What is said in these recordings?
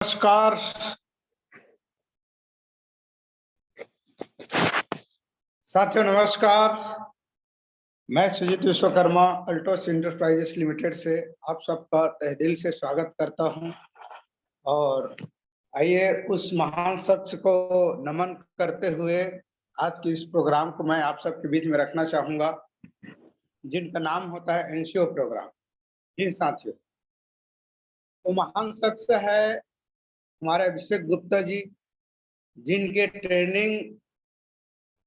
नमस्कार। साथियों नमस्कार। मैं Sujit Vishwakarma Altos enterprises limited से आप सबका तहे दिल से स्वागत करता हूं। और आइए उस महान शख्स को नमन करते हुए आज की इस प्रोग्राम को मैं आप सबके बीच में रखना चाहूंगा, जिनका नाम होता है एनसीओ प्रोग्राम। जी साथियों, वो महान शख्स है हमारे अभिषेक गुप्ता जी, जिनके ट्रेनिंग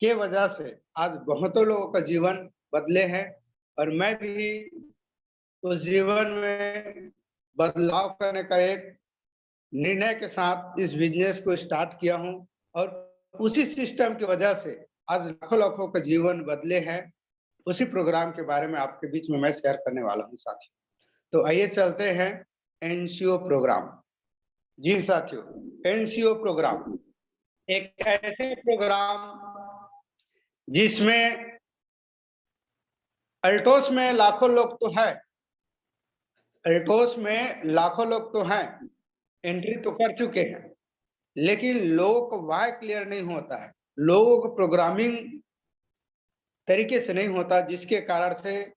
के वजह से आज बहुतों लोगों का जीवन बदले हैं। और मैं भी उस जीवन में बदलाव करने का एक निर्णय के साथ इस बिजनेस को स्टार्ट किया हूं। और उसी सिस्टम की वजह से आज लाखों लाखों का जीवन बदले हैं। उसी प्रोग्राम के बारे में आपके बीच में मैं शेयर करने वाला हूं साथियों। तो आइए चलते हैं एनसीओ प्रोग्राम। जी साथियों, एनसीओ प्रोग्राम एक ऐसे प्रोग्राम जिसमें अल्टोस में लाखों लोग तो है, अल्टोस में लाखों लोग तो हैं, एंट्री तो कर चुके हैं, लेकिन लोगों को वाई क्लियर नहीं होता है, लोगों को प्रोग्रामिंग तरीके से नहीं होता, जिसके कारण से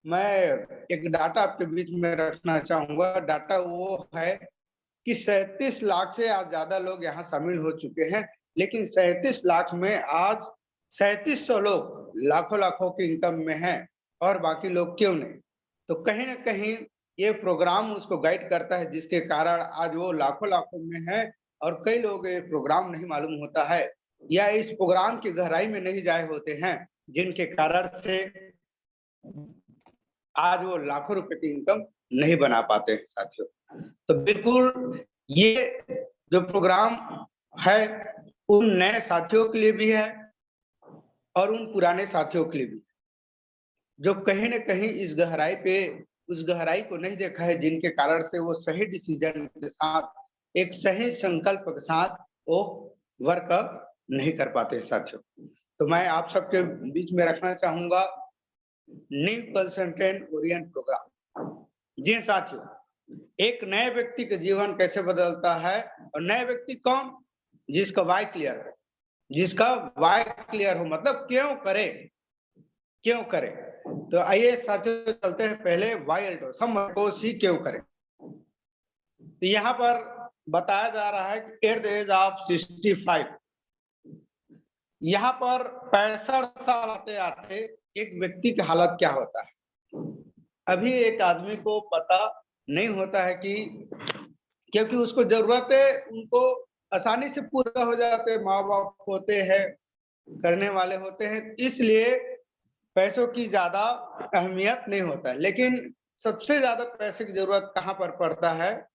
मैं एक डाटा आपके बीच में रखना चाहूंगा। डाटा वो है कि 37 लाख से आज ज्यादा लोग यहाँ शामिल हो चुके हैं, लेकिन 37 लाख में आज 3700 लोग लाखों लाखों की इनकम में हैं और बाकी लोग क्यों नहीं। तो कहीं ना कहीं ये प्रोग्राम उसको गाइड करता है, जिसके कारण आज वो लाखों लाखों में है। और कई लोग ये प्रोग्राम नहीं मालूम होता है या इस प्रोग्राम की गहराई में नहीं जाए होते हैं, जिनके कारण से आज वो लाखों रुपए की इनकम नहीं बना पाते हैं साथियों। तो बिल्कुल ये जो प्रोग्राम है उन नए साथियों के लिए भी है और उन पुराने साथियों के लिए भी, जो कहीं न कहीं इस गहराई पे उस गहराई को नहीं देखा है, जिनके कारण से वो सही डिसीजन के साथ एक सही संकल्प के साथ वो वर्क नहीं कर पाते साथियों। तो मैं आप सबके बीच में रखना चाहूंगा न्यू कंसल्टेंट ओरिएंट प्रोग्राम। जी साथियों, एक नए व्यक्ति का जीवन कैसे बदलता है, और नए व्यक्ति कौन? जिसका वाई क्लियर है, जिसका वाई क्लियर हो, मतलब क्यों करे, क्यों करे। तो आइए साथियों चलते हैं पहले वाई अल्टोस, हम अल्टोस ही क्यों करें। तो यहाँ पर बताया जा रहा है कि एट द एज ऑफ 65, यहाँ पर 65 साल आते आते एक व्यक्ति की हालत क्या होता है। अभी एक आदमी को पता नहीं होता है कि, क्योंकि उसको जरूरतें उनको आसानी से पूरा हो जाते हैं, माँ बाप होते हैं, करने वाले होते हैं, इसलिए पैसों की ज्यादा अहमियत नहीं होता है। लेकिन सबसे ज्यादा पैसे की जरूरत कहाँ पर पड़ता है,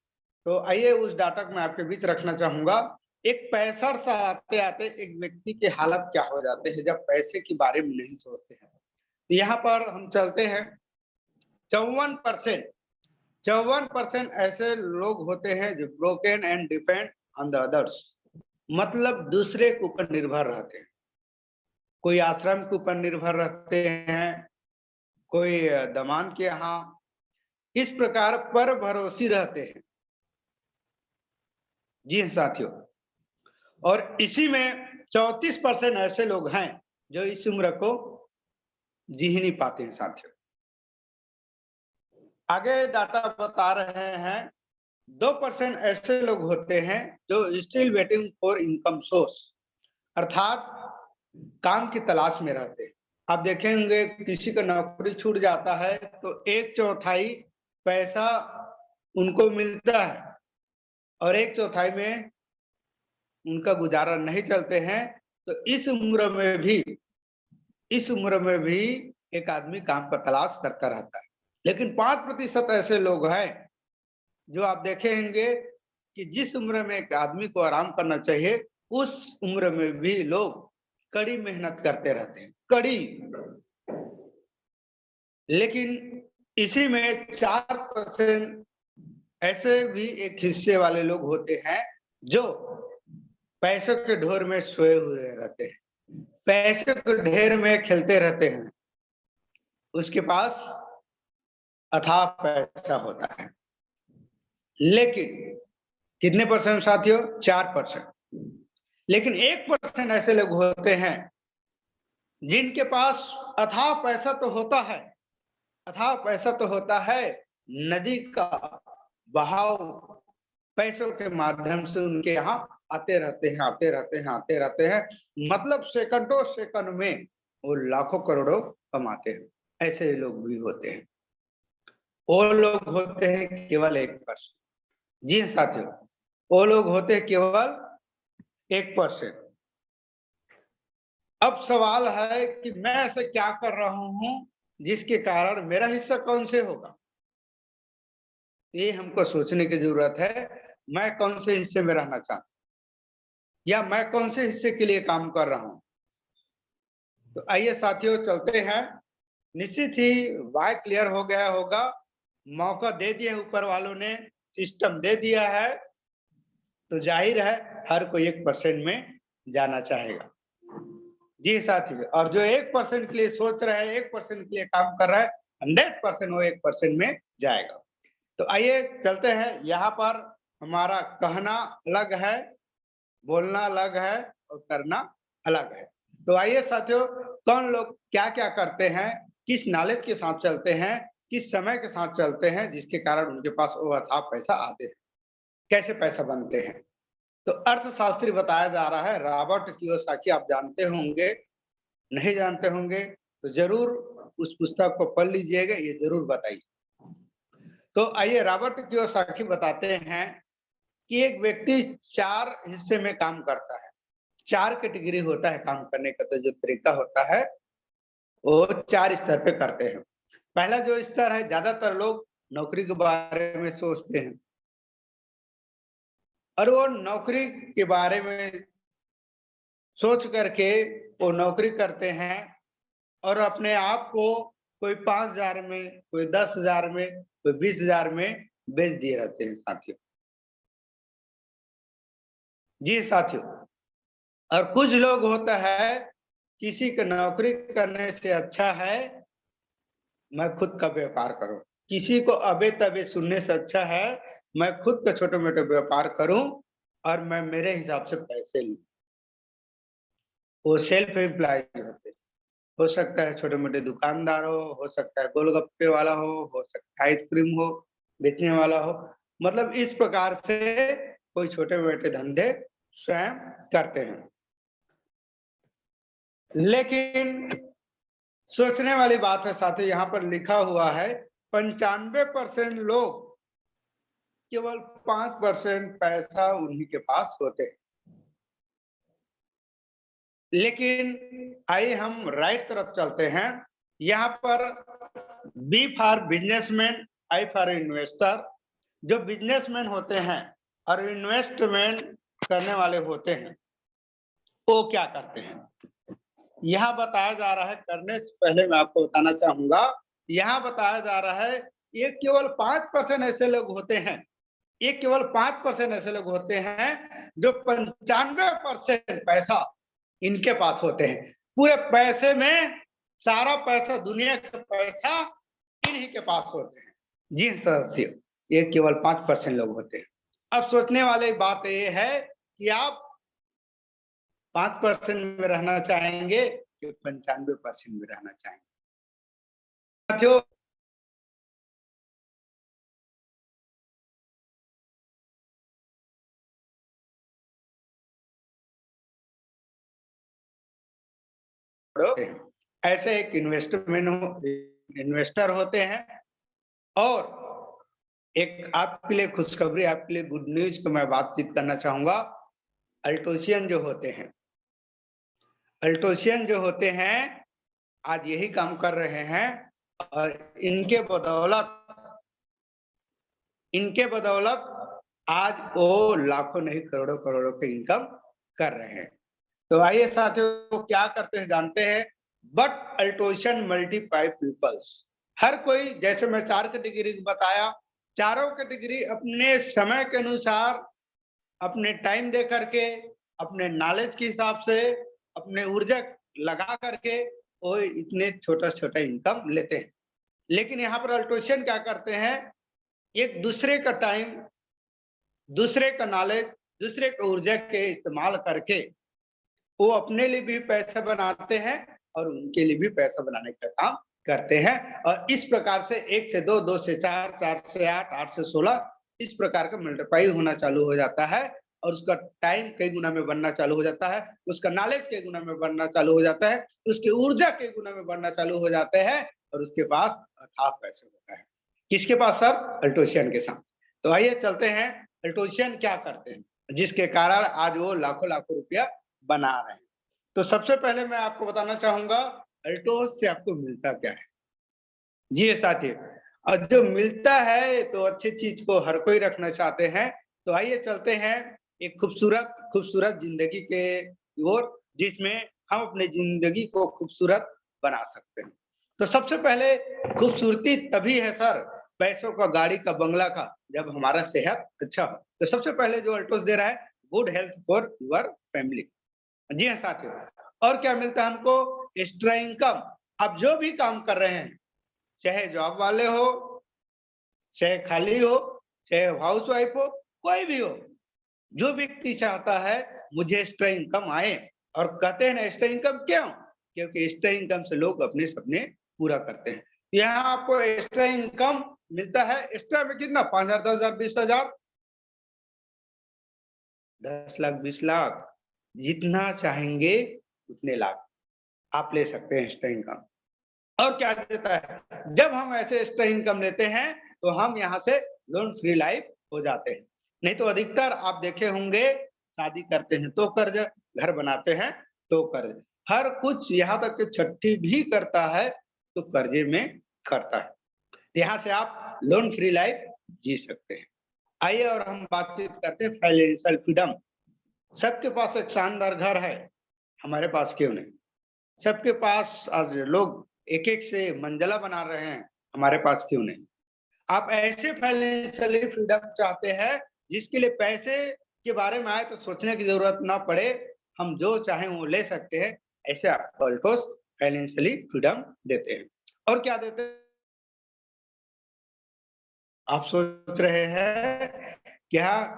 तो आइए उस डाटा को मैं आपके बीच रखना चाहूंगा। एक 65 साल आते आते एक व्यक्ति की हालत क्या हो जाते हैं जब पैसे के बारे में नहीं सोचते हैं। तो यहाँ पर हम चलते हैं 54%, 54% ऐसे लोग होते हैं जो broken and depend on the others, मतलब दूसरे के ऊपर निर्भर रहते हैं। कोई आश्रम के ऊपर निर्भर रहते हैं, कोई दमान के यहाँ, इस प्रकार पर भरोसी रहते हैं। जी साथियों, और इसी में 34% ऐसे लोग हैं जो इस उम्र को जी ही नहीं पाते हैं साथियों। आगे डाटा बता रहे हैं 2% ऐसे लोग होते हैं जो still waiting for income source, अर्थात काम की तलाश में रहते हैं। आप देखेंगे किसी का नौकरी छूट जाता है तो 1/4 पैसा उनको मिलता है और 1/4 में उनका गुजारा नहीं चलते हैं। तो इस उम्र में भी एक आदमी काम का तलाश करता रहता है। लेकिन 5% ऐसे लोग हैं जो आप देखेंगे कि जिस उम्र में एक आदमी को आराम करना चाहिए, उस उम्र में भी लोग कड़ी मेहनत करते रहते हैं, कड़ी। लेकिन इसी में 4% ऐसे भी एक हिस्से वाले लोग होते हैं जो पैसों के ढोर में सोए हुए रहते हैं, पैसे के ढेर में खेलते रहते हैं। उसके पास अथाह पैसा होता है, लेकिन कितने परसेंट साथियों? 4%। लेकिन 1% ऐसे लोग होते हैं जिनके पास अथाह पैसा तो होता है, अथाह पैसा तो होता है, नदी का बहाव पैसों के माध्यम से उनके यहाँ आते रहते हैं, आते रहते हैं, आते रहते हैं। मतलब सेकंडों सेकंड में वो लाखों करोड़ों कमाते हैं। ऐसे लोग भी होते हैं। वो लोग होते हैं केवल 1%। जी हाँ साथियों, वो लोग होते हैं केवल 1%। अब सवाल है कि मैं ऐसा क्या कर रहा हूं जिसके कारण मेरा हिस्सा कौन से होगा? ये हमको सोचने की जरूरत है। मैं कौन से हिस्से में रहना चाहता हूं या मैं कौन से हिस्से के लिए काम कर रहा हूं? तो आइए साथियों चलते हैं। निश्चित ही वाई क्लियर हो गया होगा। मौका दे दिया ऊपर वालों ने, सिस्टम दे दिया है, तो जाहिर है हर कोई 1% में जाना चाहेगा। जी साथियों, और जो 1% के लिए सोच रहा है, 1% के लिए काम कर रहा है, 100% वो 1% में जाएगा। तो आइए चलते हैं। यहाँ पर हमारा कहना अलग है, बोलना अलग है और करना अलग है। तो आइए साथियों, कौन लोग क्या क्या करते हैं, किस नॉलेज के साथ चलते हैं, किस समय के साथ चलते हैं जिसके कारण उनके पास वो अथाह पैसा आते हैं, कैसे पैसा बनते हैं। तो अर्थशास्त्री बताया जा रहा है रॉबर्ट कियोसाकी। आप जानते होंगे, नहीं जानते होंगे तो जरूर उस पुस्तक को पढ़ लीजिएगा, ये जरूर बताइए। तो आइए रॉबर्ट कियोसाकी बताते हैं कि एक व्यक्ति 4 हिस्से में काम करता है। 4 कैटेगरी होता है काम करने का, तो जो तरीका होता है वो 4 स्तर पे करते हैं। पहला जो स्तर है, ज्यादातर लोग नौकरी के बारे में सोचते हैं और वो नौकरी के बारे में सोच करके वो नौकरी करते हैं और अपने आप को कोई 5,000 में, कोई 10,000 में, कोई 20,000 में बेच दिए रहते हैं साथियों। जी साथियों, और कुछ लोग होता है किसी को नौकरी करने से अच्छा है मैं खुद का व्यापार करूं, किसी को अबे तबे सुनने से अच्छा है मैं खुद का छोटे मोटे व्यापार करूं और मैं मेरे हिसाब से पैसे लूं। वो सेल्फ एम्प्लॉयज होते हैं। हो सकता है छोटे मोटे दुकानदार हो सकता है गोलगप्पे वाला हो सकता है आइसक्रीम हो बेचने वाला हो। मतलब इस प्रकार से कोई छोटे मोटे धंधे स्वयं करते हैं। लेकिन सोचने वाली बात है साथियों, यहाँ पर लिखा हुआ है 95% लोग, केवल 5% पैसा उन्हीं के पास होते हैं। लेकिन आइए हम राइट तरफ चलते हैं। यहाँ पर B for businessman, I for investor. जो बिजनेसमैन होते हैं और इन्वेस्टमेंट करने वाले होते हैं वो क्या करते हैं, यहाँ बताया जा रहा है। करने से पहले मैं आपको बताना चाहूंगा, यहाँ बताया जा रहा है ये केवल 5% ऐसे लोग होते हैं, ये केवल 5% ऐसे लोग होते हैं जो 95% पैसा इनके पास होते हैं। पूरे पैसे में सारा पैसा, दुनिया का पैसा इन्हीं के पास होते हैं। जी साथियों, ये केवल 5% लोग होते हैं। अब सोचने वाली बात ये है कि आप 5% में रहना चाहेंगे कि 95% में रहना चाहेंगे? साथियों, ऐसे एक इन्वेस्टर होते हैं। और एक आपके लिए खुशखबरी, आपके लिए गुड न्यूज को मैं बातचीत करना चाहूंगा। अल्टोशियन जो होते हैं, अल्टोशियन जो होते हैं आज यही काम कर रहे हैं और इनके बदौलत आज वो लाखों नहीं करोड़ों करोड़ों के इनकम कर रहे हैं। तो आइए साथियों, क्या करते हैं जानते हैं। बट अल्टोशियन मल्टीप्लाई पीपल्स, हर कोई, जैसे मैं 4 कैटेगरी बताया, चारों कैटेगरी अपने समय के अनुसार, अपने टाइम दे करके, अपने नॉलेज के हिसाब से, अपने ऊर्जा लगा करके वो इतने छोटा छोटा इनकम लेते हैं। लेकिन यहाँ पर अल्टोशियन क्या करते हैं, एक दूसरे का टाइम दूसरे का नॉलेज, दूसरे का ऊर्जा के इस्तेमाल करके वो अपने लिए भी पैसा बनाते हैं और उनके लिए भी पैसा बनाने का काम करते हैं। और इस प्रकार से 1 से 2, 2 से 4, 4 से 8, 8 से 16 इस प्रकार का मल्टीप्लाई होना चालू हो जाता है और उसका टाइम कई गुना में बढ़ना चालू हो जाता है, उसका नॉलेज कई गुना में बढ़ना चालू हो जाता है, उसकी ऊर्जा कई गुना में बढ़ना चालू हो जाते हैं और उसके पास अथाह पैसे होता है। किसके पास सर? अल्टोशियन के साथ। तो आइए चलते हैं अल्टोशियन क्या करते हैं, जिसके कारण आज वो लाखों-लाखों रुपया बना रहे हैं। तो सबसे पहले मैं आपको बताना चाहूँगा अल्टोस से आपको मिलता क्या है? जी साथियों, और जो मिलता है तो अच्छी चीज़ को हर कोई रखना चाहते हैं। तो आइए चलते हैं एक खूबसूरत खूबसूरत ज़िंदगी के ओर, जिसमें हम अपनी ज़िंदगी को खूबसूरत बना सकते हैं। तो सबसे पहले खूबसूरती तभी है सर, पैसों का, गाड़ी का, बंगला का, जब हमारा सेहत अच्छा हो। तो सबसे पहले जो अल्टोस दे रहा है, good health for your family. जी हाँ साथियों, और क्या मिलता है हमको? Extra income. आप जो भी काम कर रहे हैं, चाहे जॉब वाले हो, चाहे खाली हो, चाहे हाउसवाइफ हो, कोई भी हो, जो व्यक्ति चाहता है मुझे एक्स्ट्रा इनकम आए, और कहते हैं ना एक्स्ट्रा इनकम क्यों? क्योंकि एक्स्ट्रा इनकम से लोग अपने सपने पूरा करते हैं। यहाँ आपको एक्स्ट्रा इनकम मिलता है, एक्स्ट्रा में कितना? 5,000, 10,000, 20,000, 10 लाख, 20 लाख, जितना चाहेंगे उतने लाख आप ले सकते हैं एक्स्ट्रा इनकम। और क्या देता है? जब हम ऐसे एक्स्ट्रा इनकम लेते हैं, तो हम यहाँ से लोन फ्री लाइफ हो जाते हैं। नहीं तो अधिकतर आप देखे होंगे, शादी करते हैं तो कर्ज, घर बनाते हैं तो कर्ज, हर कुछ यहाँ तक कि छठी भी करता है तो कर्जे में करता है। तो यहाँ से आप लोन फ्री लाइफ जी सकते हैं। आइए और हम बातचीत करते हैं फाइनेंशियल फ्रीडम। सबके पास एक शानदार घर है, हमारे पास क्यों नहीं? सबके पास आज लोग एक-एक से मंजिला बना रहे हैं, हमारे पास क्यों नहीं? आप ऐसे फाइनेंशियली फ्रीडम चाहते हैं, जिसके लिए पैसे के बारे में आए तो सोचने की ज़रूरत ना पड़े, हम जो चाहें वो ले सकते हैं, ऐसे आपको अल्टोस फाइनेंशियली फ्रीडम देते हैं। और क्या देते हैं? आप सोच रहे हैं, क्या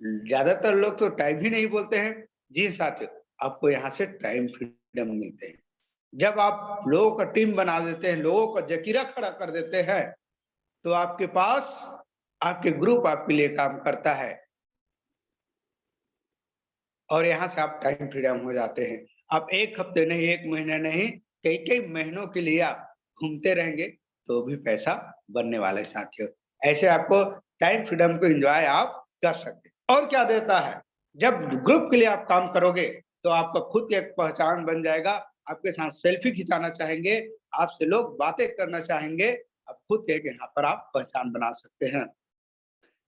ज़्यादातर लोग तो टाइम ही नहीं बोलते हैं? जी साथियों, आपको यहाँ से टाइम फ्रीडम मिलते हैं। जब आप लोगों का टीम बना देते हैं, लोगों का ज़खीरा खड़ा कर देते हैं, तो आपके पास आपके ग्रुप आपके लिए काम करता है और यहाँ से आप टाइम फ्रीडम हो जाते हैं। आप 1 हफ्ते नहीं, 1 महीने नहीं, कई-कई महीनों के लिए आप घूमते रहेंगे, तो भी पैसा बनने वाला है साथियों। ऐसे आपको टाइम फ्रीडम को एन्जॉय आप कर सकते हैं। और क्या देता है? जब ग्रुप के लिए आप काम करोगे, तो आपका खुद की एक पहचान बन जाएगा, आपके साथ सेल्फी खिंचाना चाहेंगे, आपसे लोग बातें करना चाहेंगे, आप खुद एक यहाँ पर आप पहचान बना सकते हैं।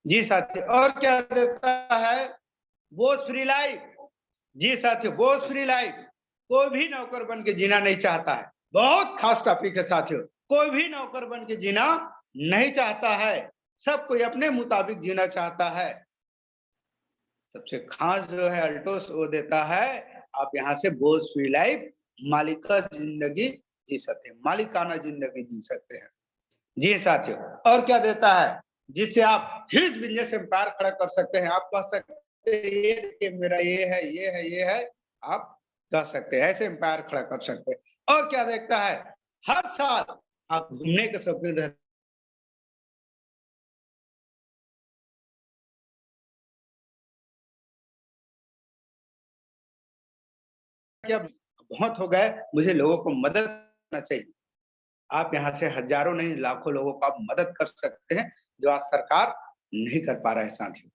जी साथियों, और क्या देता है? बोझ फ्री लाइफ। जी साथियों, बोझ फ्री लाइफ। कोई भी नौकर बन के जीना नहीं चाहता है। बहुत खास टॉपिक है साथियों। कोई भी नौकर बन के जीना नहीं चाहता है। सब कोई अपने मुताबिक जीना चाहता है। सबसे खास जो है अल्टोस वो देता है, आप यहाँ से बोझ फ्री लाइफ, मालिका ज़िंदगी जी सकते हैं, मालिकाना ज़िंदगी जी सकते हैं। जी साथियों, और क्या देता है? जिससे आप ह्यूज बिज़नेस एम्पायर खड़ा कर सकते हैं। आप कह सकते हैं ये देखिए मेरा ये है, ये है, ये है, आप कह सकते हैं, ऐसे एम्पायर खड़ा कर सकते हैं। और क्या देखता है? हर साल आप घूमने के शौकीन रहते हैं कि अब बहुत हो गए, मुझे लोगों को मदद करना चाहिए। आप यहाँ से हज़ारों नहीं लाखों लोगों को आप मदद कर सकते हैं, जो आज सरकार नहीं कर पा रहा है साथियों।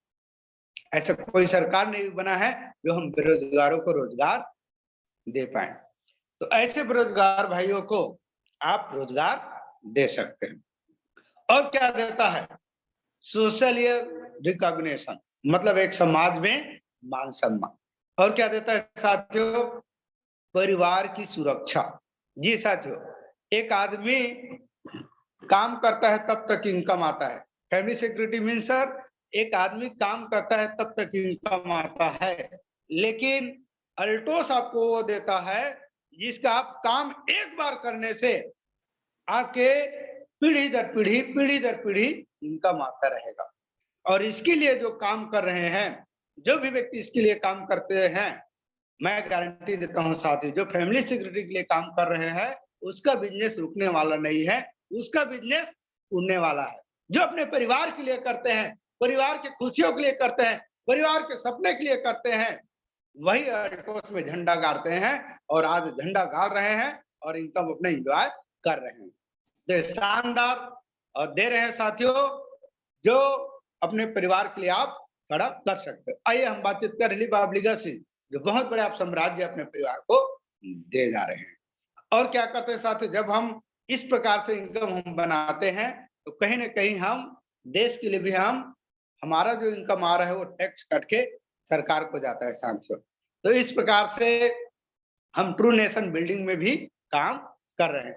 ऐसा कोई सरकार नहीं बना है, जो हम बेरोज़गारों को रोज़गार दे पाएँ। तो ऐसे बेरोज़गार भाइयों को आप रोज़गार दे सकते हैं। और क्या देता है? सोशल रिकॉग्निशन, मतलब एक समाज में मान-सम्मान। और क्या देता है साथियों? परिवार की सुरक्षा। जी साथियों, एक आदमी काम करता है तब तक इनकम आता है। फैमिली सिक्योरिटी मीन्स सर, एक आदमी काम करता है तब तक इनकम आता है। लेकिन अल्टोस आपको वो देता है, जिसका आप काम एक बार करने से आपके पीढ़ी दर पीढ़ी इनकम आता रहेगा। और इसके लिए जो काम कर रहे हैं, जो भी व्यक्ति इसके लिए काम करते हैं, मैं गारंटी देता हूं साथी, जो फैमिली सिक्योरिटी के लिए काम कर रहे हैं, उसका बिजनेस रुकने वाला नहीं है, उसका बिजनेस उड़ने वाला है। जो अपने परिवार के लिए करते हैं, परिवार की खुशियों के लिए करते हैं, परिवार के सपने के लिए करते हैं, वही अल्टोस में झंडा गाड़ते हैं और आज झंडा गाड़ रहे हैं और इनकम अपने एंजॉय कर रहे हैं। तो शानदार और दे रहे हैं साथियों, जो अपने परिवार के लिए आप खड़ा कर सकते हो। आइए हम बातचीत कर रिलीफ ऑफ लीगेसी, जो बहुत बड़े आप साम्राज्य अपने परिवार को दे जा रहे हैं। और क्या करते हैं साथियों, जब हम इस प्रकार से इनकम हम बनाते हैं, तो कहीं न कहीं हम देश के लिए भी हमारा जो इनकम आ रहा है वो टैक्स कट के सरकार को जाता है साथियों। तो इस प्रकार से हम ट्रू नेशन बिल्डिंग में भी काम कर रहे हैं।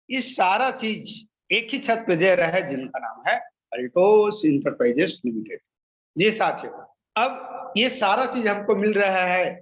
इस सारा चीज एक ही छत पे दे रहा है, जिनका नाम है अल्टोस इंटरप्राइजेस लिमिटेड। जी साथियों, अब ये सारा चीज हमको मिल रहा है,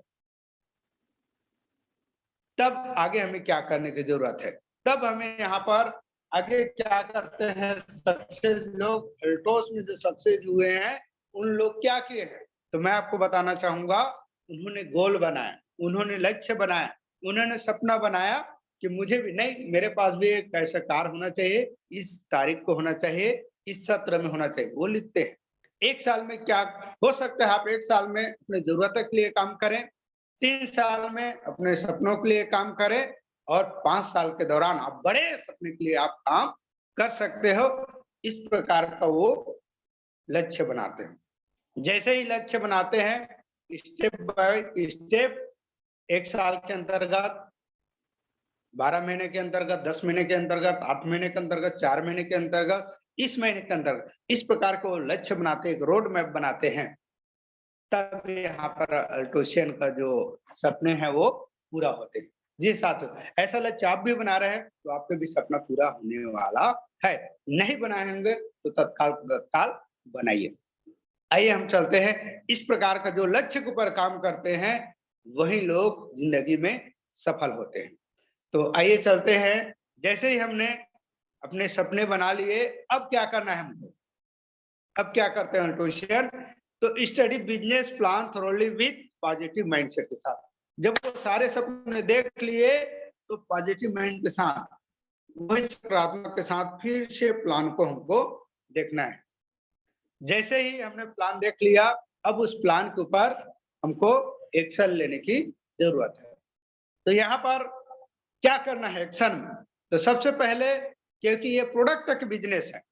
तब आगे हमें क्या करने की जरूरत है? तब हमें यहाँ पर आगे क्या करते हैं, सक्सेस लोग अल्टोस में जो सक्सेस हुए हैं, उन लोग क्या किए हैं, तो मैं आपको बताना चाहूंगा। उन्होंने गोल बनाया, उन्होंने लक्ष्य बनाया, उन्होंने सपना बनाया कि मुझे भी नहीं, मेरे पास भी एक ऐसा कार होना चाहिए, इस तारीख को होना चाहिए, इस सत्र में होना चाहिए। वो लिखते हैं। एक साल में क्या हो सकता है, आप एक साल में अपने जरूरत के लिए काम करें, 3 साल में अपने सपनों के लिए काम करें, और 5 साल के दौरान आप बड़े सपने के लिए आप काम कर सकते हो। इस प्रकार का वो लक्ष्य बनाते हैं। जैसे ही लक्ष्य बनाते हैं, स्टेप बाय स्टेप, 1 साल के अंतर्गत, 12 महीने के अंतर्गत, 10 महीने के अंतर्गत, 8 महीने के अंतर्गत, 4 महीने के अंतर्गत, इस महीने के अंतर्गत, इस प्रकार को लक्ष्य बनाते, एक रोड मैप बनाते हैं। तब यहाँ पर अल्टोशियन का जो सपने हैं वो पूरा होते हैं। जी साथियों, ऐसा लक्ष्य आप भी बना रहे हैं तो आपका भी सपना पूरा होने वाला है। नहीं बनाएंगे तो तत्काल बनाइए। आइए हम चलते हैं, इस प्रकार का जो लक्ष्य के ऊपर काम करते हैं, वही लोग जिंदगी में सफल होते हैं। तो आइए चलते हैं, जैसे ही हमने अपने सपने बना लिए, अब क्या करना है हमको? अब क्या करते हैं अल्टोशियन, तो study business plan thoroughly with positive mindset के साथ। जब वो सारे सपने देख लिए, तो पॉजिटिव माइंड के साथ, वही सकारात्मक के साथ फिर से प्लान को हमको देखना है। जैसे ही हमने प्लान देख लिया, अब उस प्लान के ऊपर हमको एक्शन लेने की जरूरत है। तो यहाँ पर क्या करना है एक्शन में? तो सबसे पहले, क्योंकि ये प्रोडक्ट का बिजनेस है,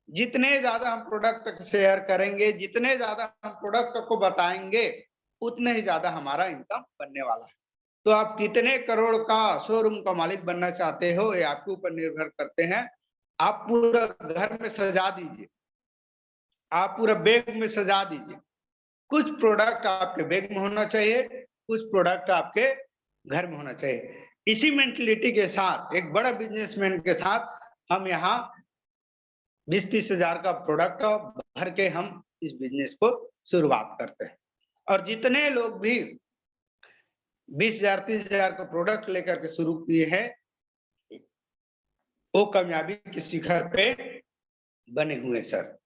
जितने ज्यादा हम प्रोडक्ट शेयर करेंगे, जितने ज्यादा हम प्रोडक्ट को बताएंगे, उतने ही ज्यादा हमारा इनकम बनने वाला है। तो आप कितने करोड़ का शोरूम का मालिक बनना चाहते हो, ये आपके ऊपर निर्भर करते हैं। आप पूरा घर में सजा दीजिए, आप पूरा बैग में सजा दीजिए। कुछ प्रोडक्ट आपके बैग में होना चाहिए, कुछ प्रोडक्ट आपके घर में होना चाहिए। इसी मेंटलिटी के साथ, एक बड़ा बिजनेसमैन के साथ, हम यहाँ 20-30 हजार का प्रोडक्ट भर के हम इस बिजनेस को शुरुआत करते हैं। और जितने लोग भी 20,000 30,000 का प्रोडक्ट लेकर के शुरू किए हैं, वो कामयाबी के शिखर पे बने हुए सर।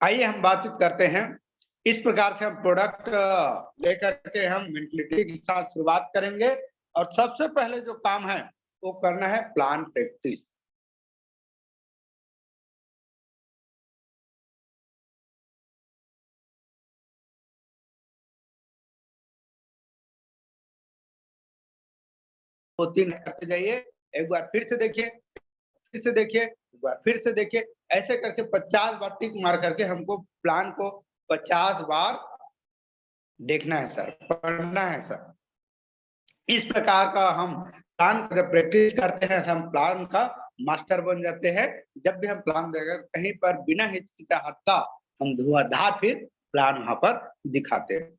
आइए हम बातचीत करते हैं। इस प्रकार से हम प्रोडक्ट लेकर के हम मेंटलिटी के साथ शुरुआत करेंगे, और सबसे पहले जो काम है वो करना है प्लान प्रैक्टिस। दो तीन करते जाइए, एक बार फिर से देखिए, फिर से देखिए, एक बार फिर से देखिए, ऐसे करके 50 बार टिक मार करके हमको प्लान को 50 बार देखना है सर, पढ़ना है सर। इस प्रकार का हम प्लान जब प्रैक्टिस करते हैं, हम प्लान का मास्टर बन जाते हैं। जब भी हम प्लान देगा, कहीं पर बिना हिचकिचाहट का हम धुआंधार फिर प्लान वहां पर दिखाते हैं।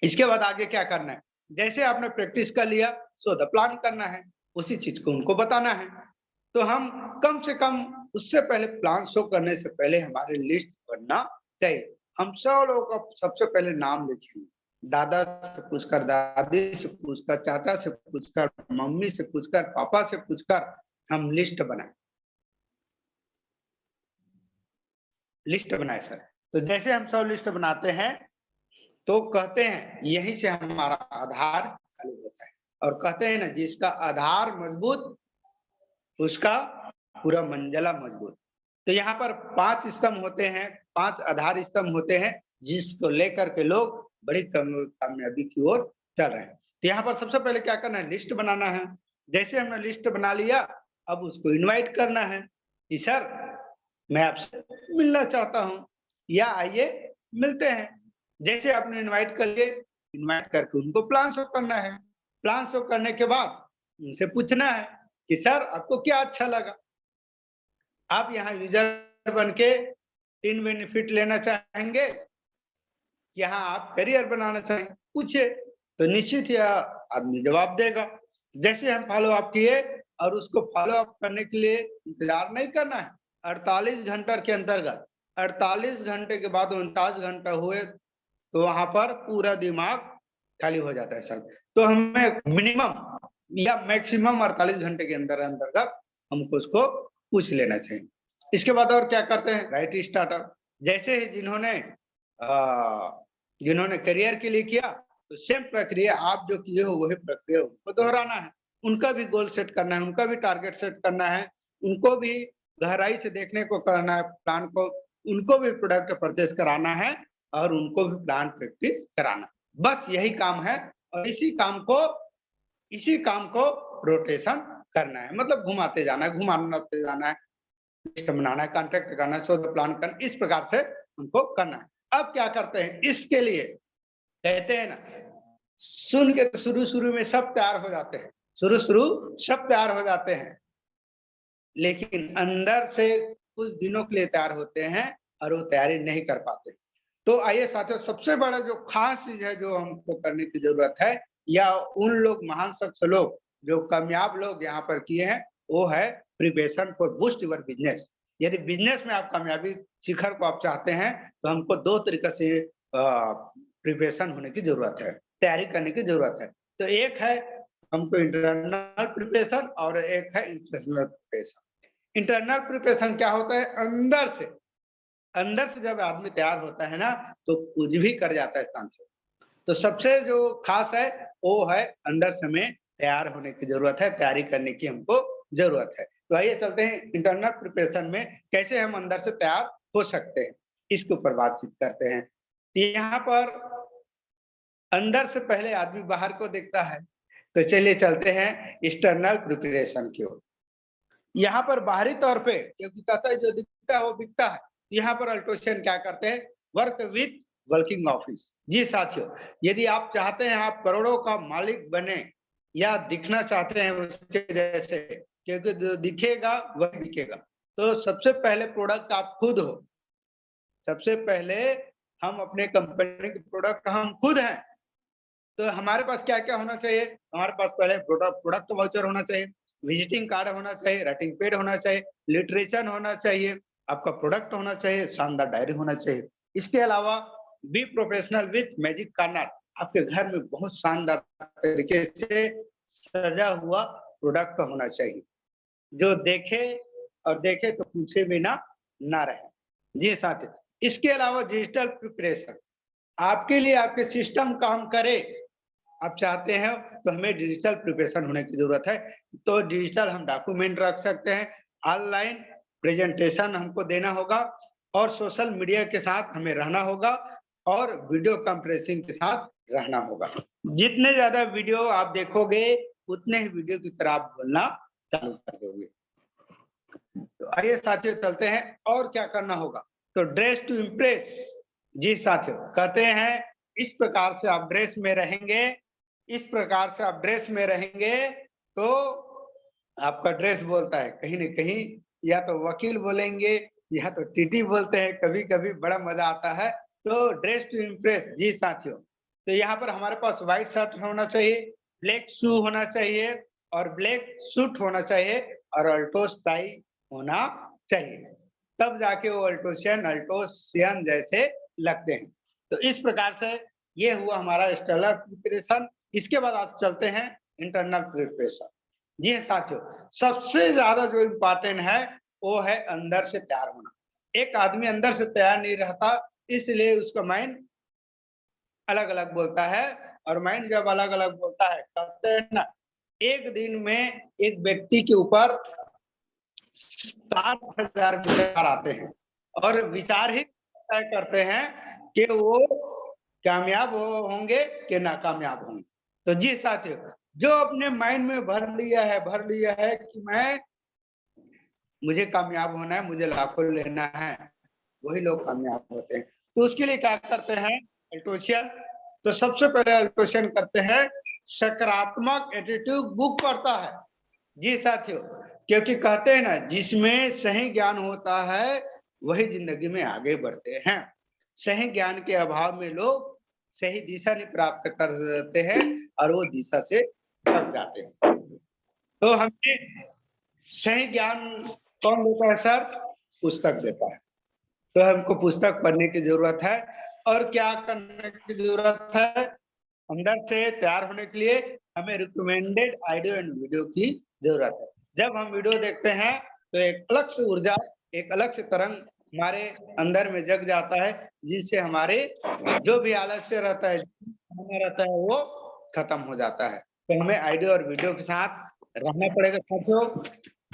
इसके बाद आगे क्या करना है, जैसे आपने प्रैक्टिस कर लिया, सो द प्लान करना है, उसी चीज को उनको बताना है। तो हम कम से कम उससे पहले, प्लान शो करने से पहले हमारे लिस्ट बनना चाहिए। हम सब लोगों का सबसे पहले नाम लिखेंगे, दादा से पूछकर, दादी से पूछकर, चाचा से पूछकर, मम्मी से पूछकर, पापा से पूछकर हम लिस्ट बनाए। लिस्ट बनाए सर। तो जैसे हम सब लिस्ट बनाते हैं तो कहते हैं यहीं से हमारा आधार चालू होता है, और कहते हैं ना जिसका आधार मजबूत उसका पूरा मंजिला मजबूत। तो यहाँ पर 5 स्तंभ होते हैं, 5 आधार स्तंभ होते हैं जिसको लेकर के लोग बड़ी कामयाबी की ओर चल रहे हैं। तो यहाँ पर सबसे पहले क्या करना है, लिस्ट बनाना है। जैसे हमने लिस्ट बना लिया, अब उसको इनवाइट करना है कि सर मैं आपसे मिलना चाहता हूँ, या आइए मिलते हैं। जैसे आपने इनवाइट कर लिए, इनवाइट करके उनको प्लान शो करना है। प्लान शो करने के बाद उनसे पूछना है कि सर आपको क्या अच्छा लगा। आप यहाँ यूजर बन के 3 बेनिफिट लेना चाहेंगे, यहाँ आप करियर बनाना चाहेंगे, पूछिए। तो निश्चित ही आदमी जवाब देगा। जैसे हम फॉलो अप किए, और उसको फॉलो अप करने के लिए इंतजार नहीं करना है। 48 घंटे के अंतर्गत 48 घंटे के बाद 49 घंटा हुए तो वहां पर पूरा दिमाग खाली हो जाता है सर। तो हमें मिनिमम या मैक्सिमम 48 घंटे के अंतर्गत हमको उसको पूछ लेना चाहिए। इसके बाद और क्या करते हैं, राइट स्टार्टअप। जैसे ही जिन्होंने करियर के लिए किया, तो सेम प्रक्रिया आप जो किए हो वही प्रक्रिया उनको दोहराना है। उनका भी गोल सेट करना है, उनका भी टारगेट सेट करना है, उनको भी गहराई से देखने को करना है प्लान को, उनको भी प्रोडक्ट परचेस कराना है, और उनको भी प्लान प्रैक्टिस कराना। बस यही काम है, और इसी काम को रोटेशन करना है, मतलब घुमाते जाना है, घुमाते जाना है, लिस्ट बनाना है, कॉन्ट्रैक्ट करना है, सो प्लान करना, इस प्रकार से उनको करना है। अब क्या करते हैं, इसके लिए कहते हैं ना, सुन के तो शुरू में सब तैयार हो जाते हैं, शुरू सब तैयार हो जाते हैं, लेकिन अंदर से कुछ दिनों के लिए तैयार होते हैं और वो तैयारी नहीं कर पाते। तो आइए साथियों, सबसे बड़ा जो खास चीज है जो हमको करने की जरूरत है, या उन लोग महान शख्स लोग जो कामयाब लोग यहाँ पर किए हैं, वो है preparation for boost your business. यदि बिजनेस में आप कामयाबी शिखर को आप चाहते हैं, तो हमको 2 तरीके से प्रिपरेशन होने की जरूरत है, तैयारी करने की जरूरत है। तो एक है हमको इंटरनल प्रिपरेशन, और एक है इंटरनल प्रिपरेशन। इंटरनल प्रिपरेशन क्या होता है, अंदर से जब आदमी तैयार होता है ना, तो कुछ भी कर जाता है इंसान से। तो सबसे जो खास है वो है अंदर से हमें तैयार होने की जरूरत है, तैयारी करने की हमको जरूरत है। तो आइए चलते हैं इंटरनल प्रिपरेशन में कैसे हम अंदर से तैयार हो सकते हैं, इसके ऊपर बातचीत करते हैं। यहाँ पर अंदर से पहले आदमी बाहर को देखता है, तो चलिए चलते हैं एक्सटर्नल प्रिपरेशन की ओर। यहाँ पर बाहरी तौर पे क्योंकि कहता है जो दिखता है वो बिकता है, यहाँ पर अल्टोशियन क्या करते हैं, वर्क विथ वर्किंग ऑफिस। जी साथियों, यदि आप चाहते हैं आप करोड़ों का मालिक बने, या दिखना चाहते हैं उसके जैसे, क्योंकि जो दिखेगा वह बिकेगा, तो सबसे पहले प्रोडक्ट आप खुद हो। सबसे पहले हम अपने कंपनी के प्रोडक्ट हम खुद हैं। तो हमारे पास क्या-क्या होना चाहिए? हमारे पास पहले प्रोडक्ट वाउचर होना चाहिए, विजिटिंग कार्ड होना चाहिए, राइटिंग पैड होना चाहिए, लिटरेचर होना चाहिए, आपका प्रोडक्ट होना चाहिए, शानदार डायरी होना चाहिए। इसके अलावा be professional with magic corner, आपके घर में बहुत शानदार तरीके से सजा हुआ प्रोडक्ट होना चाहिए, जो देखे तो पूछे बिना ना रहे। जी साथियों, इसके अलावा डिजिटल प्रिपरेशन, आपके लिए आपके सिस्टम काम करे, आप चाहते हैं तो हमें डिजिटल प्रिपरेशन होने की जरूरत है। तो डिजिटल हम डॉक्यूमेंट रख सकते हैं, ऑनलाइन प्रेजेंटेशन हमको देना होगा, और सोशल मीडिया के साथ हमें रहना होगा, और वीडियो कॉन्फ्रेंसिंग के साथ रहना होगा। जितने ज्यादा वीडियो आप देखोगे, उतने ही वीडियो की तरह आप बोलना चालू कर दोगे। तो आइए साथियों चलते हैं, और क्या करना होगा। तो ड्रेस टू इम्प्रेस, जी साथियों, कहते हैं इस प्रकार से आप ड्रेस में रहेंगे, इस प्रकार से आप ड्रेस में रहेंगे, तो आपका ड्रेस बोलता है कहीं न कहीं, या तो वकील बोलेंगे, या तो टीटी बोलते हैं, कभी-कभी बड़ा मजा आता है। तो ड्रेस टू इम्प्रेस, जी साथियों, तो यहाँ पर हमारे पास व्हाइट शर्ट होना चाहिए, ब्लैक शू होना चाहिए, और ब्लैक सूट होना चाहिए, और अल्टोस टाई होना चाहिए, तब जाके वो अल्टोसियन जैसे लगते हैं। तो इस प्रकार से ये हुआ हमारा एक्सटर्नल प्रिपरेशन। इसके बाद आप चलते हैं इंटरनल प्रिपरेशन। जी साथियों, सबसे ज्यादा जो इम्पोर्टेंट है वो है अंदर से तैयार होना। एक आदमी अंदर से तैयार नहीं रहता, इसलिए उसका माइंड अलग अलग बोलता है। और माइंड जब अलग अलग बोलता है, कहते हैं ना, एक दिन में एक व्यक्ति के ऊपर 60,000 विचार आते हैं और विचार ही तय करते हैं कि वो कामयाब होंगे कि नाकामयाब होंगे। तो जी साथियों, जो अपने माइंड में भर लिया है कि मुझे कामयाब होना है, मुझे लाखों लेना है, वही लोग कामयाब होते हैं। तो उसके लिए क्या करते हैं अल्टोशियन? तो सबसे पहले अल्टोशियन करते हैं सकारात्मक एटीट्यूड बुक पढ़ता है। जी साथियों, क्योंकि कहते हैं ना, जिसमें सही ज्ञान होता है वही जिंदगी में आगे बढ़ते हैं। सही ज्ञान के अभाव में लोग सही दिशा नहीं प्राप्त कर देते हैं और वो दिशा से भटक जाते हैं। तो हमें सही ज्ञान कौन देता है सर? पुस्तक देता है। तो हमको पुस्तक पढ़ने की जरूरत है। और क्या करने की जरूरत है? अंदर से तैयार होने के लिए हमें रिकमेंडेड ऑडियो एंड वीडियो की जरूरत है। जब हम वीडियो देखते हैं तो एक अलग से ऊर्जा, एक अलग से तरंग हमारे अंदर में जग जाता है, जिससे हमारे जो भी आलस्य रहता है, वो खत्म हो जाता है। तो हमें ऑडियो और वीडियो के साथ रहना पड़ेगा साथियों,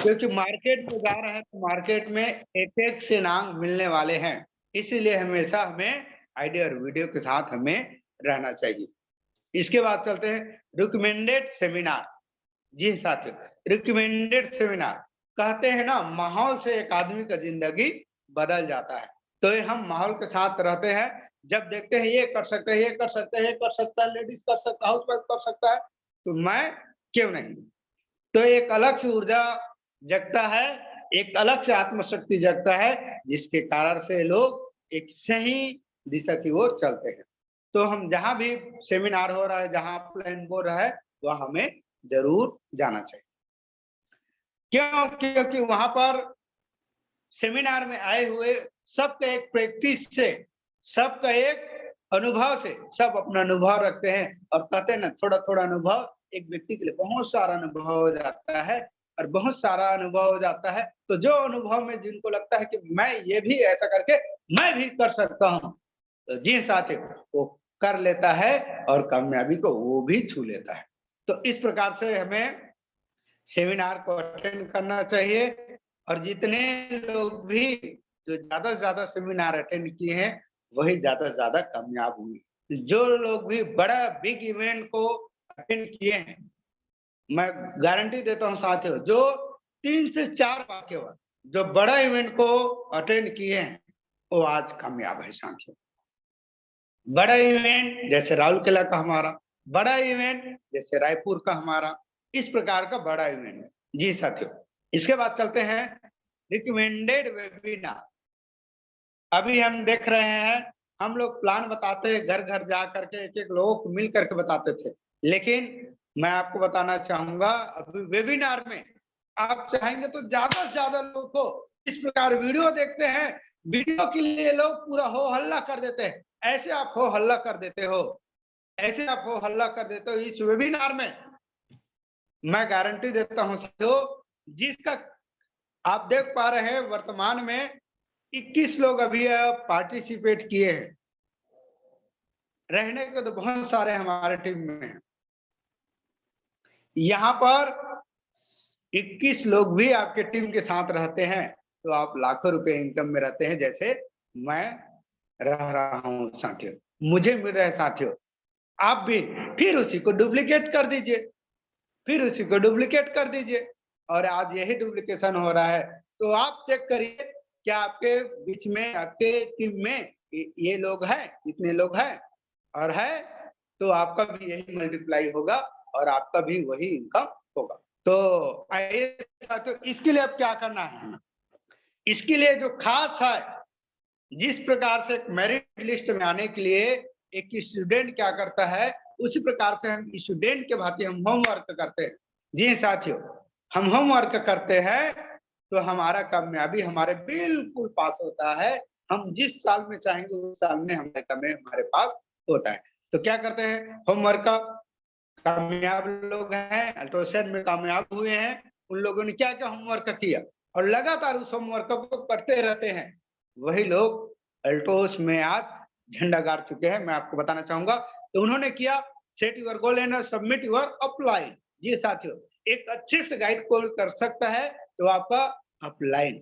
क्योंकि मार्केट में जा रहे हैं तो मार्केट में एक एक से नाम मिलने वाले हैं। इसीलिए हमेशा हमें ऑडियो और वीडियो के साथ हमें रहना चाहिए। इसके बाद चलते हैं रिकमेंडेड सेमिनार। जी साथियों, रिकमेंडेड सेमिनार कहते हैं ना, माहौल से एक आदमी का जिंदगी बदल जाता है। तो ये हम माहौल के साथ रहते हैं, जब देखते हैं ये कर सकते हैं, ये कर सकते हैं, ये कर सकता है, लेडीज कर सकता है, हाउसवाइफ कर सकता है, तो मैं क्यों नहीं? तो एक अलग से ऊर्जा जगता है, एक अलग से आत्मशक्ति जगता है, जिसके कारण से लोग एक सही दिशा की ओर चलते हैं। तो हम जहां भी सेमिनार हो रहा है, जहां प्लान हो रहा है, वह हमें जरूर जाना चाहिए। क्यों? क्योंकि वहां पर सेमिनार में आए हुए सबका एक प्रैक्टिस से, सबका एक अनुभव से, सब अपना अनुभव रखते हैं और कहते हैं ना, थोड़ा थोड़ा अनुभव एक व्यक्ति के लिए बहुत सारा अनुभव हो जाता है। और बहुत सारा अनुभव हो जाता है तो जो अनुभव में जिनको लगता है कि मैं ये भी ऐसा करके मैं भी कर सकता हूँ, तो जी साथियों, वो कर लेता है और कामयाबी को वो भी छू लेता है। तो इस प्रकार से हमें सेमिनार को अटेंड करना चाहिए। और जितने लोग भी जो ज्यादा से ज्यादा सेमिनार अटेंड किए हैं, वही ज्यादा से ज्यादा कामयाब हुए। जो लोग भी बड़ा बिग इवेंट को अटेंड किए हैं, मैं गारंटी देता हूं साथियों, जो 3 से 4 वाक्यवर जो बड़ा इवेंट को अटेंड किए हैं, वो आज कामयाब है साथियों। बड़ा इवेंट जैसे राउरकेला का हमारा, बड़ा इवेंट जैसे रायपुर का हमारा, इस प्रकार का बड़ा इवेंट है। जी साथियों, इसके बाद चलते हैं रिकमेंडेड वेबिनार। अभी हम देख रहे हैं, हम लोग प्लान बताते हैं, घर घर जा करके एक एक लोगों को मिल करके बताते थे, लेकिन मैं आपको बताना चाहूंगा, अभी वेबिनार में आप चाहेंगे तो ज्यादा से ज्यादा लोगों को इस प्रकार वीडियो देखते हैं, वीडियो के लिए लोग पूरा हो हल्ला कर देते हैं। ऐसे आप हो हल्ला कर देते हो, ऐसे आप हो हल्ला कर देते हो इस वेबिनार में। मैं गारंटी देता हूं साथियों, जिसका आप देख पा रहे हैं वर्तमान में 21 लोग अभी पार्टिसिपेट किए हैं। रहने के तो बहुत सारे हमारे टीम में हैं। यहाँ पर 21 लोग भी आपके टीम के साथ रहते हैं, तो आप लाखों रुपए इनकम में रहते हैं, जैसे मैं रह रहा हूँ साथियों, मुझे मिल रहा है साथियों। आप भी फिर उसी को डुप्लीकेट कर दीजिए, फिर उसी को डुप्लीकेट कर दीजिए। और आज यही डुप्लीकेशन हो रहा है। तो आप चेक करिए, क्या आपके बीच में, आपके टीम में ये लोग हैं, इतने लोग हैं, और है तो आपका भी यही मल्टीप्लाई होगा और आपका भी वही इनकम होगा। तो आइए साथियों, इसके लिए अब क्या करना है? इसके लिए जो खास है, जिस प्रकार से मेरिट लिस्ट में आने के लिए एक स्टूडेंट क्या करता है, उसी प्रकार से हम स्टूडेंट के भांति हम होमवर्क करते हैं। जी साथियों, हम होमवर्क करते हैं तो हमारा कामयाबी हमारे बिल्कुल पास होता है। हम जिस साल में चाहेंगे उस साल में हमारे पास होता है। तो क्या करते हैं, होमवर्क का कामयाब लोग हैं, अल्ट्रासाउंड में कामयाब हुए हैं, उन लोगों ने क्या क्या होमवर्क किया और लगातार उस होमवर्क को करते रहते हैं। वही लोग अल्टोस में आज झंडा गाड़ चुके हैं, मैं आपको बताना चाहूंगा। तो उन्होंने किया set your goal and submit your upline. जी साथियों, एक अच्छे से गाइड कौन कर सकता है, तो आपका अपलाइन।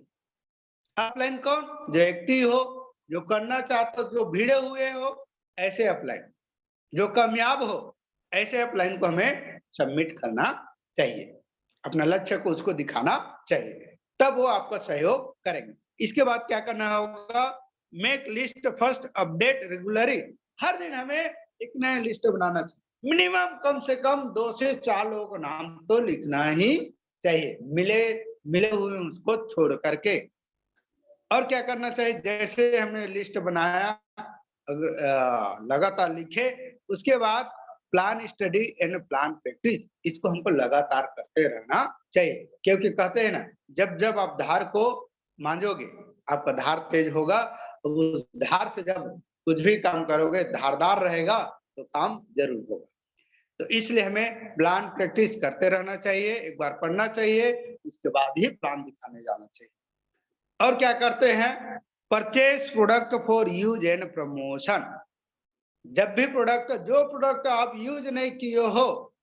अपलाइन कौन? जो एक्टिव हो, जो करना चाहते हो, जो भिड़े हुए हो, ऐसे अपलाइन। जो कामयाब हो, ऐसे अपलाइन को हमें सबमिट करना चाहिए, अपना लक्ष्य को उसको दिखाना चाहिए, तब वो आपका सहयोग करेंगे। इसके बाद क्या करना होगा? Make list first update regularly. हर दिन हमें एक नया लिस्ट बनाना चाहिए। मिनिमम कम से कम 2 से 4 लोगों का नाम तो लिखना ही चाहिए, मिले मिले हुए उसको छोड़ करके। और क्या करना चाहिए? जैसे हमने लिस्ट बनाया, लगातार लिखे, उसके बाद plan study and plan practice, इसको हमको लगातार करते रहना चाहिए। क्योंकि कहते हैं ना, जब जब आप धार को मांझोगे, आपका धार तेज होगा, तो उस धार से जब कुछ भी काम करोगे, धारदार रहेगा, तो काम जरूर होगा। तो इसलिए हमें प्लान प्रैक्टिस करते रहना चाहिए, एक बार पढ़ना चाहिए, उसके बाद ही प्लान दिखाने जाना चाहिए। और क्या करते हैं? Purchase product for use and promotion. जब भी प्रोडक्ट, जो प्रोडक्ट आप यूज नहीं किए हो,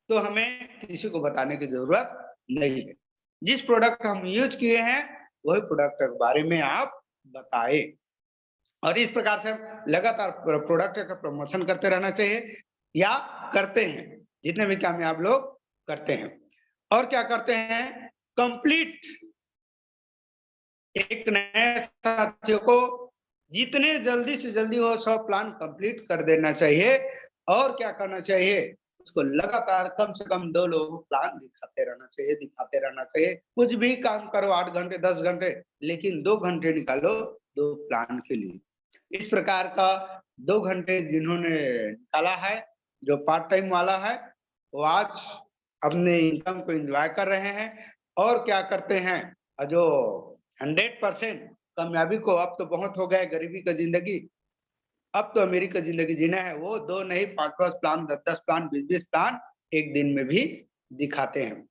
तो हमें किसी को बताने की जरूरत नहीं है। जिस प्रोडक्ट हम यूज किए हैं, वही प्रोडक्ट के बारे में आप बताएं। और इस प्रकार से लगातार प्रोडक्ट का प्रमोशन करते रहना चाहिए, या करते हैं, जितने भी कामयाब लोग करते हैं। और क्या करते हैं? कंप्लीट, एक नए साथियों को जितने जल्दी से जल्दी हो सब प्लान कंप्लीट कर देना चाहिए। और क्या करना चाहिए? उसको लगातार कम से कम 2 लोगों को प्लान दिखाते रहना चाहिए, दिखाते रहना चाहिए। कुछ भी काम करो 8 घंटे 10 घंटे, लेकिन 2 घंटे निकालो 2 प्लान के लिए। इस प्रकार का 2 घंटे जिन्होंने निकाला है, जो पार्ट टाइम वाला है, वो आज अपने इनकम को एंजॉय कर रहे हैं। और क्या करते हैं? जो 100% कामयाबी को, अब तो बहुत हो गया है गरीबी का जिंदगी, अब तो अमीरी का जिंदगी जीना है, वो 2 नहीं 5-5 प्लान, 10-10 प्लान, 20-20 प्लान एक दिन में भी दिखाते हैं।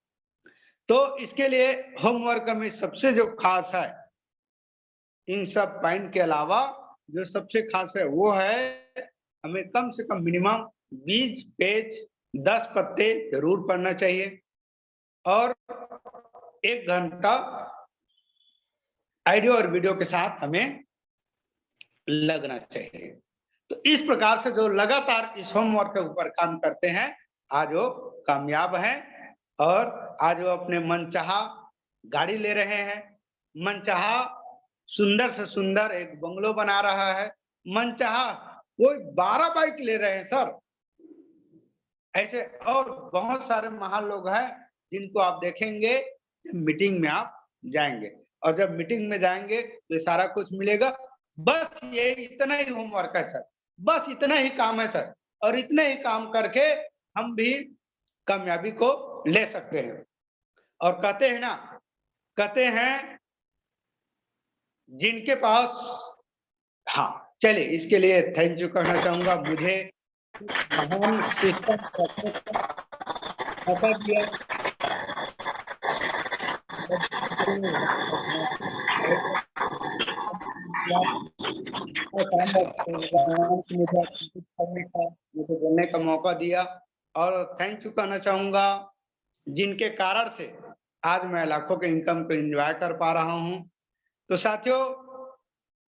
तो इसके लिए होमवर्क में सबसे जो खास है, इन सब पॉइंट के अलावा जो सबसे खास है, वो है हमें कम से कम मिनिमम 20 पेज 10 पत्ते जरूर पढ़ना चाहिए, और 1 घंटा ऑडियो और वीडियो के साथ हमें लगना चाहिए। तो इस प्रकार से जो लगातार इस होमवर्क के ऊपर काम करते हैं, आज वो कामयाब हैं, और आज वो अपने मनचाहा गाड़ी ले रहे हैं, मनचाहा सुंदर से सुंदर एक बंगलो बना रहा है, मनचाहा कोई 12 बाइक ले रहे हैं सर। ऐसे और बहुत सारे महान लोग हैं, जिनको आप देखेंगे जब मीटिंग में आप जाएंगे, और जब मीटिंग में जाएंगे तो सारा कुछ मिलेगा। बस ये इतना ही होमवर्क है सर, बस इतना ही काम है सर, और इतने ही काम करके हम भी कामयाबी को ले सकते हैं। और कहते हैं ना, कहते हैं जिनके पास, हाँ चलिए, इसके लिए थैंक यू कहना चाहूंगा, मुझे महान सिस्टम मौका दिया। मुझे बोलने का मौका दिया, और थैंक यू कहना चाहूंगा जिनके कारण से आज मैं लाखों के इनकम को एंजॉय कर पा रहा हूं। तो साथियों,